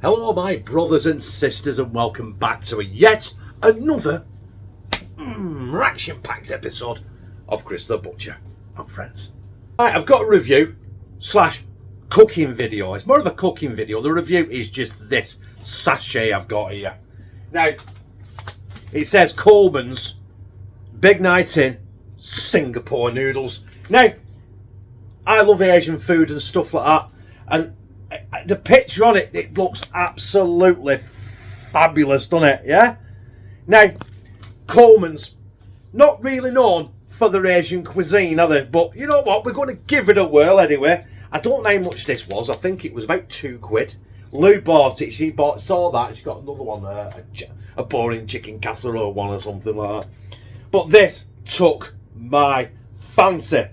Hello my brothers and sisters and welcome back to yet another action-packed episode of Chris the Butcher and Friends. Right, I've got a review / cooking video. It's more of a cooking video. The review is just this sachet I've got here. Now, it says Colman's Big Night In Singapore Noodles. Now, I love Asian food and stuff like that, and the picture on it looks absolutely fabulous, doesn't it? Yeah? Now, Colman's not really known for their Asian cuisine, are they? But you know what? We're going to give it a whirl anyway. I don't know how much this was. I think it was about £2. Lou bought it. She saw that. And she got another one, a boring chicken casserole one or something like that. But this took my fancy.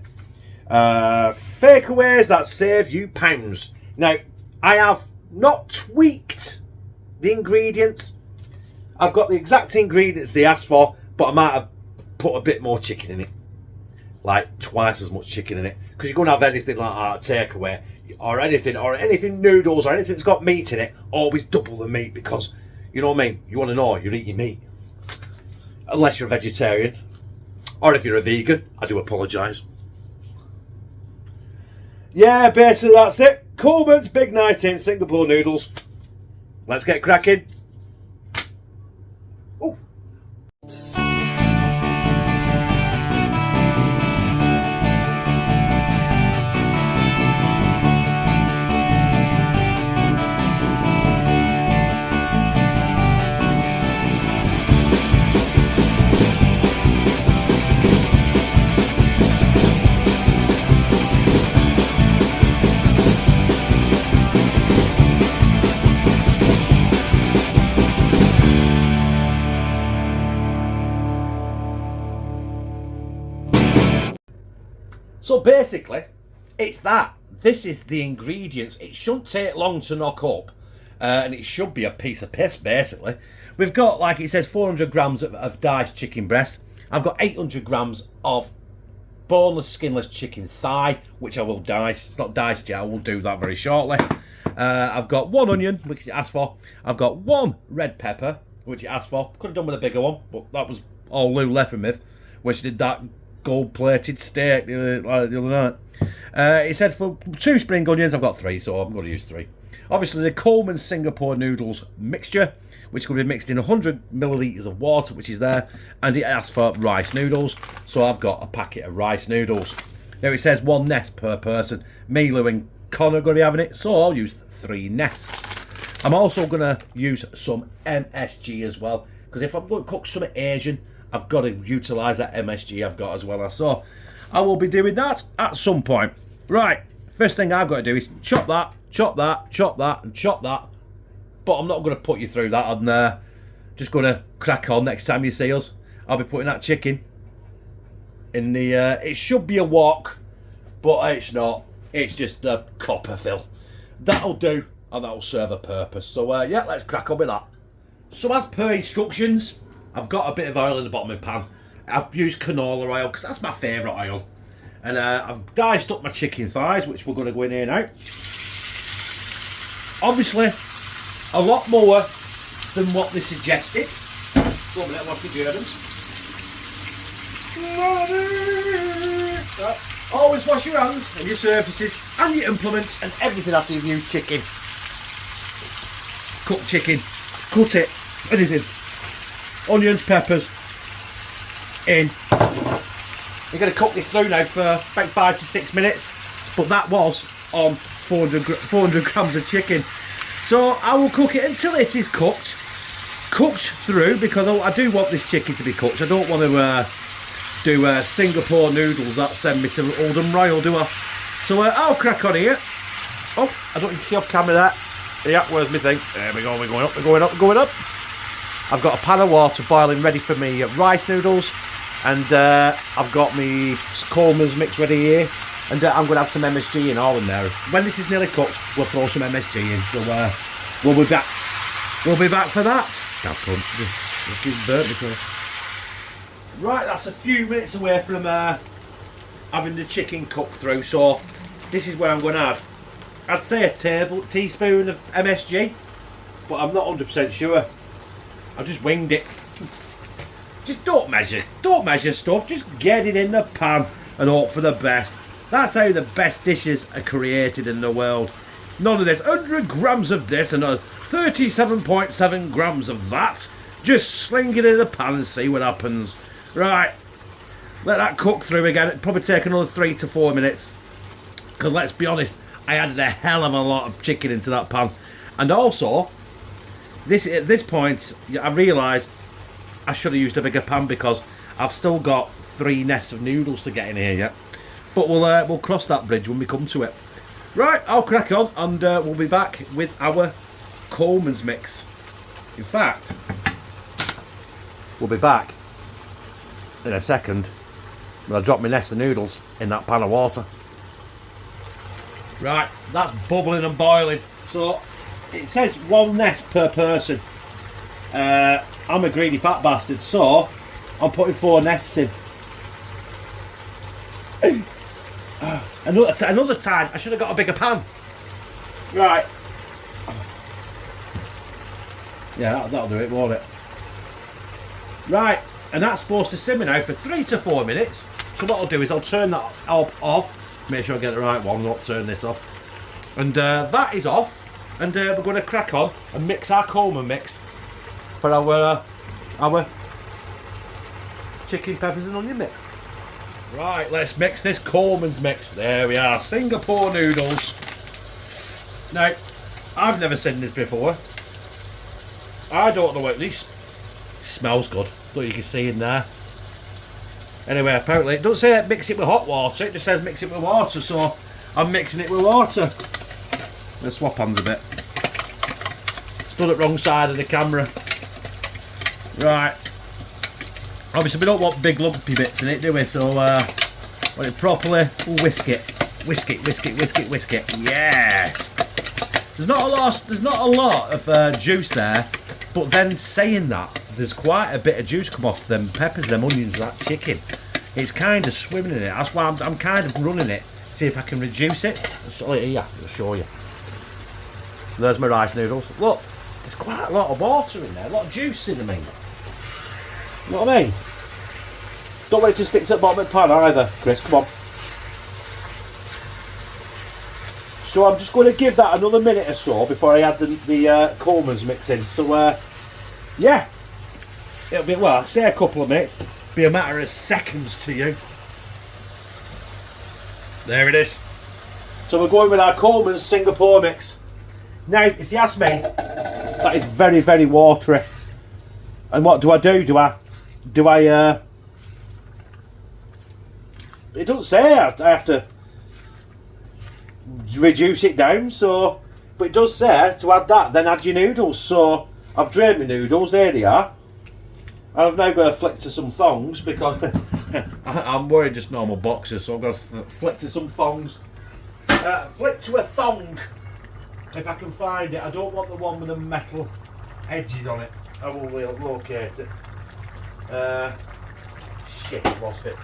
Fakeaways that save you pounds. Now, I have not tweaked the ingredients. I've got the exact ingredients they asked for, but I might have put a bit more chicken in it. Like twice as much chicken in it. Because you're going to have anything like that, takeaway, or anything noodles, or anything that's got meat in it, always double the meat, because, you know what I mean, you want to know you're eating meat. Unless you're a vegetarian. Or if you're a vegan, I do apologise. Yeah, basically that's it. Colman's Big Night In Singapore Noodles. Let's get cracking. Oh. So basically, it's that. This is the ingredients. It shouldn't take long to knock up. And it should be a piece of piss, basically. We've got, like it says, 400 grams of diced chicken breast. I've got 800 grams of boneless, skinless chicken thigh, which I will dice. It's not diced yet. I will do that very shortly. I've got 1 onion, which it asked for. I've got 1 red pepper, which it asked for. Could have done with a bigger one, but that was all Lou left with me when she did that gold-plated steak the other night. It said for 2 spring onions. I've got 3, so I'm going to use 3. Obviously, the Colman Singapore Noodles mixture, which could be mixed in 100 millilitres of water, which is there, and it asks for rice noodles, so I've got a packet of rice noodles. Now, it says 1 nest per person. Me, Lou and Connor are going to be having it, so I'll use 3 nests. I'm also going to use some MSG as well, because if I'm going to cook something Asian, I've got to utilise that MSG I've got as well. So I will be doing that at some point. Right, first thing I've got to do is chop that, chop that, chop that, and chop that. But I'm not going to put you through that. I'm just going to crack on next time you see us. I'll be putting that chicken in the... it should be a wok, but it's not. It's just a copper fill. That'll do, and that'll serve a purpose. So yeah, let's crack on with that. So as per instructions, I've got a bit of oil in the bottom of my pan. I've used canola oil because that's my favourite oil. And I've diced up my chicken thighs, which we're going to go in here now. Obviously, a lot more than what they suggested. Go over there, wash the germs. Always wash your hands and your surfaces and your implements and everything after you've used chicken. Cooked chicken. Cut it. Anything. Onions, peppers, in. You're going to cook this through now for about 5 to 6 minutes, but that was on 400 grams of chicken. So I will cook it until it is cooked through, because I do want this chicken to be cooked. I don't want to do Singapore noodles that send me to Oldham Royal, do I? So I'll crack on here. Oh, I don't see off camera that. Yeah, where's my thing? There we go, we're going up, we're going up, we're going up. I've got a pan of water boiling ready for me rice noodles, and I've got me Colman's mix ready here, and I'm going to have some MSG in all in there. When this is nearly cooked, we'll throw some MSG in, so we'll be back. We'll be back for that. Right, that's a few minutes away from having the chicken cooked through, so this is where I'm going to add, I'd say a teaspoon of MSG, but I'm not 100% sure. I just winged it. Just don't measure stuff, just get it in the pan and hope for the best. That's how the best dishes are created in the world. None of this 100 grams of this and 37.7 grams of that. Just sling it in the pan and see what happens. Right, let that cook through again. It'll probably take another 3 to 4 minutes. Because let's be honest, I added a hell of a lot of chicken into that pan. And also, at this point, I realised I should have used a bigger pan because I've still got 3 nests of noodles to get in here yet. But we'll cross that bridge when we come to it. Right, I'll crack on and we'll be back with our Colman's mix. In fact, we'll be back in a second when I drop my nest of noodles in that pan of water. Right, that's bubbling and boiling. So it says 1 nest per person. I'm a greedy fat bastard, so I'm putting 4 nests in. Another time, I should have got a bigger pan. Right. Yeah, that'll do it, won't it? Right, and that's supposed to simmer now for 3 to 4 minutes. So what I'll do is I'll turn that off. Make sure I get the right one, not turn this off. And that is off. And we're going to crack on and mix our Colman mix for our chicken, peppers and onion mix. Right, let's mix this Colman's mix. There we are, Singapore noodles. Now, I've never seen this before. I don't know what this smells good. Look, you can see in there. Anyway, apparently it doesn't say mix it with hot water, it just says mix it with water, so I'm mixing it with water. Let's swap hands a bit. Stood at the wrong side of the camera. Right. Obviously we don't want big lumpy bits in it, do we? So want it properly, we'll whisk it. Whisk it, whisk it, whisk it, whisk it. Yes! There's not a lot of juice there, but then saying that, there's quite a bit of juice come off them peppers, them onions, that chicken. It's kind of swimming in it. That's why I'm kind of running it. See if I can reduce it. So, yeah, I'll show you. There's my rice noodles. Look, there's quite a lot of water in there, a lot of juice in them. You know what I mean? Don't want it to stick to the bottom of the pan either, Chris, come on. So I'm just going to give that another minute or so before I add the Colman's mix in. So, yeah. It'll be, well, say a couple of minutes. Be a matter of seconds to you. There it is. So we're going with our Colman's Singapore mix. Now, if you ask me, that is very, very watery. And what do? It doesn't say I have to reduce it down, so, but it does say to add that, then add your noodles. So I've drained my noodles, there they are. I've now got to flick to some thongs because I'm wearing just normal boxers, so I've got to flick to some thongs. Flick to a thong, if I can find it. I don't want the one with the metal edges on it. I will locate it. Shit, I've lost it.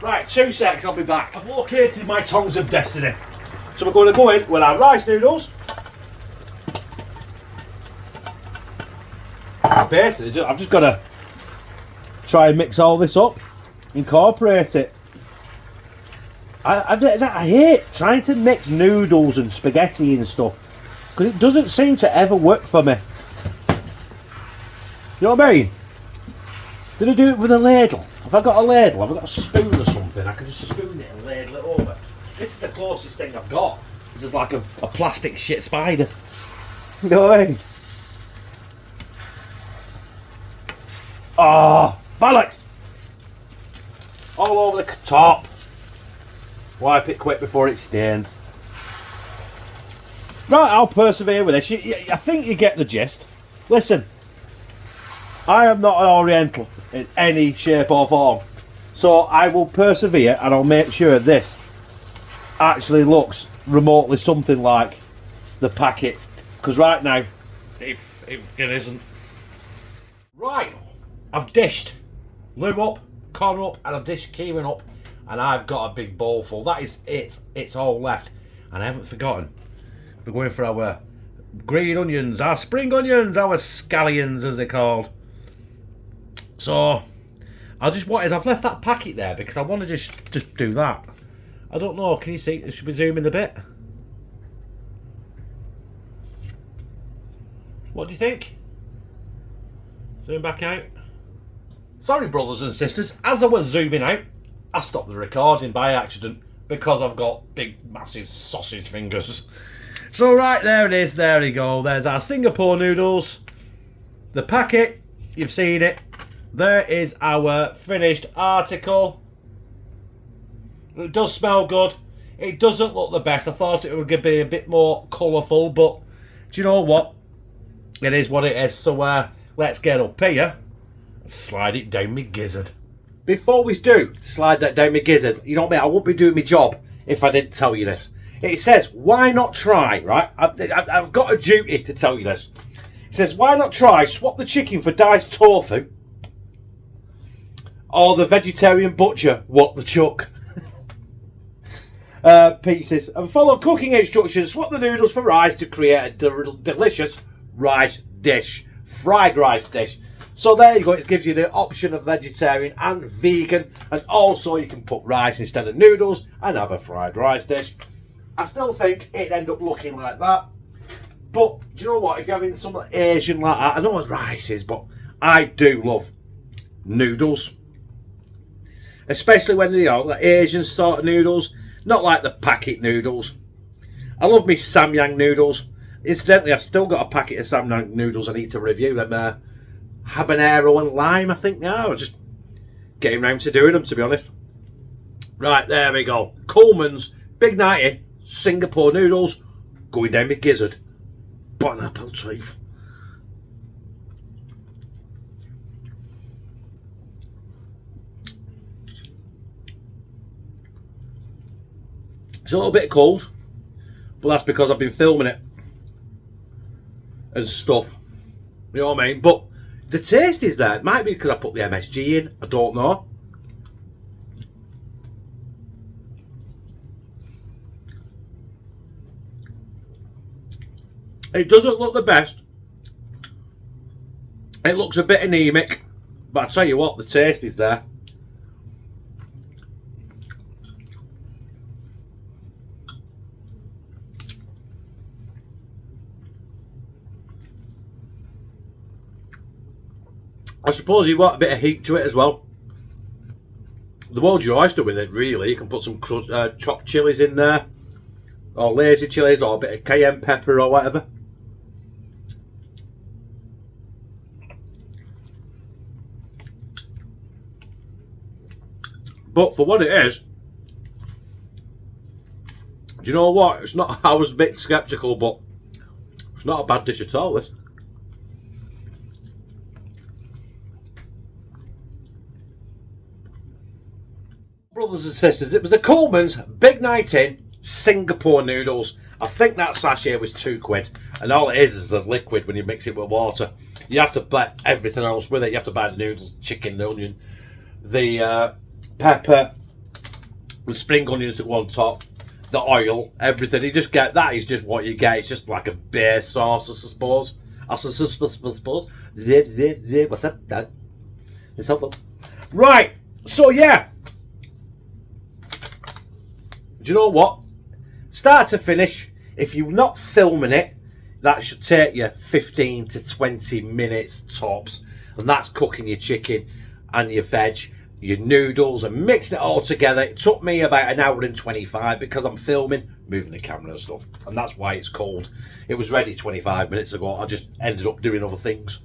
Right, 2 secs, I'll be back. I've located my tongs of destiny. So we're going to go in with our rice noodles. Basically, I've just got to try and mix all this up, incorporate it. I hate trying to mix noodles and spaghetti and stuff because it doesn't seem to ever work for me. You know what I mean? Did I do it with a ladle? Have I got a ladle? Have I got a spoon or something? I can just spoon it and ladle it over. This is the closest thing I've got. This is like a plastic shit spider. You know what I mean? Oh, bollocks! All over the top. Wipe it quick before it stains. Right, I'll persevere with this. I think you get the gist. Listen, I am not an Oriental in any shape or form, so I will persevere and I'll make sure this actually looks remotely something like the packet, because right now if it isn't. Right, I've dished lube up, corn up, and I've dished keyring up, and I've got a big bowl full. That is it. It's all left, and I haven't forgotten. We're going for our green onions, our spring onions, our scallions as they're called. So I've left that packet there because I want to just do that. I don't know, can you see? Should we zoom in a bit? What do you think? Zoom back out. Sorry, brothers and sisters, as I was zooming out, I stopped the recording by accident because I've got big, massive sausage fingers. So right, there it is, there we go. There's our Singapore noodles. The packet, you've seen it. There is our finished article. It does smell good. It doesn't look the best. I thought it would be a bit more colourful, but do you know what? It is what it is. So let's get up here and slide it down my gizzard. Before we do slide that down my gizzard, you know what I mean? I wouldn't be doing my job if I didn't tell you this. It says, why not try, right? I've got a duty to tell you this. It says, why not try swap the chicken for diced tofu or the vegetarian butcher, what the chuck, pieces, and follow cooking instructions. Swap the noodles for rice to create a delicious rice dish, fried rice dish. So there you go, it gives you the option of vegetarian and vegan, and also you can put rice instead of noodles and have a fried rice dish. I still think it'd end up looking like that, but do you know what, if you're having some Asian like that, I know what rice is, but I do love noodles, especially when they are like Asian sort of noodles, not like the packet noodles. I love me Samyang noodles. Incidentally, I've still got a packet of Samyang noodles I need to review. Them habanero and lime, I think now. I'm just getting round to doing them, to be honest. Right, there we go. Colman's Big 90 Singapore noodles going down my gizzard. Bon appetit. It's a little bit cold, but that's because I've been filming it and stuff. You know what I mean? But the taste is there. It might be because I put the MSG in. I don't know. It doesn't look the best. It looks a bit anemic. But I tell you what, the taste is there. I suppose you want a bit of heat to it as well. The world's your oyster with it, really. You can put some chopped chilies in there, or lazy chilies, or a bit of cayenne pepper or whatever. But for what it is, do you know what? It's not. I was a bit sceptical, but it's not a bad dish at all, this. Brothers and sisters, it was the Colman's Big Night In Singapore noodles. I think that sachet was £2, and all it is a liquid when you mix it with water. You have to buy everything else with it. You have to buy the noodles, chicken, the onion, the pepper, the spring onions at one top, the oil, everything. You just get that is just what you get. It's just like a base sauce, I suppose. I suppose. Zip, zip, zip. What's up, Dad? It's helpful. Right. So yeah. Do you know what? Start to finish, if you're not filming it, that should take you 15 to 20 minutes tops. And that's cooking your chicken and your veg, your noodles, and mixing it all together. It took me about an hour and 25 because I'm filming, moving the camera and stuff. And that's why it's cold. It was ready 25 minutes ago. I just ended up doing other things.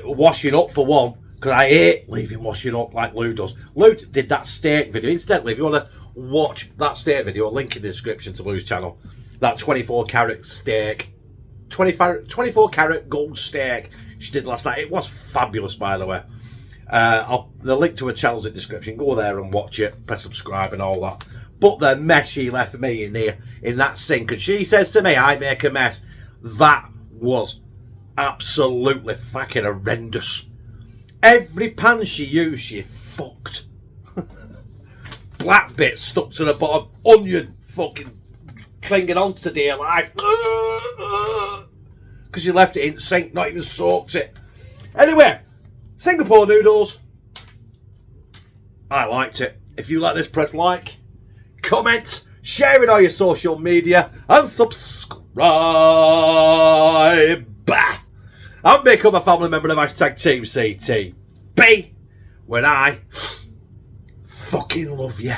Washing up for one, because I hate leaving washing up like Lou does. Lou did that steak video. Incidentally, if you want to watch that steak video, I'll link in the description to Lou's channel. That 24 carat steak, 24 carat gold steak she did last night. It was fabulous, by the way. The link to her channel's in the description. Go there and watch it, press subscribe and all that. But the mess she left me in there in that sink, and she says to me, I make a mess. That was absolutely fucking horrendous. Every pan she used, she fucked. Black bits stuck to the bottom, onion fucking clinging on to dear life. because you left it in the sink, not even soaked it. Anyway, Singapore noodles. I liked it. If you like this, press like, comment, share it on your social media, and subscribe. And become a family member of #TeamCTB when I fucking love you.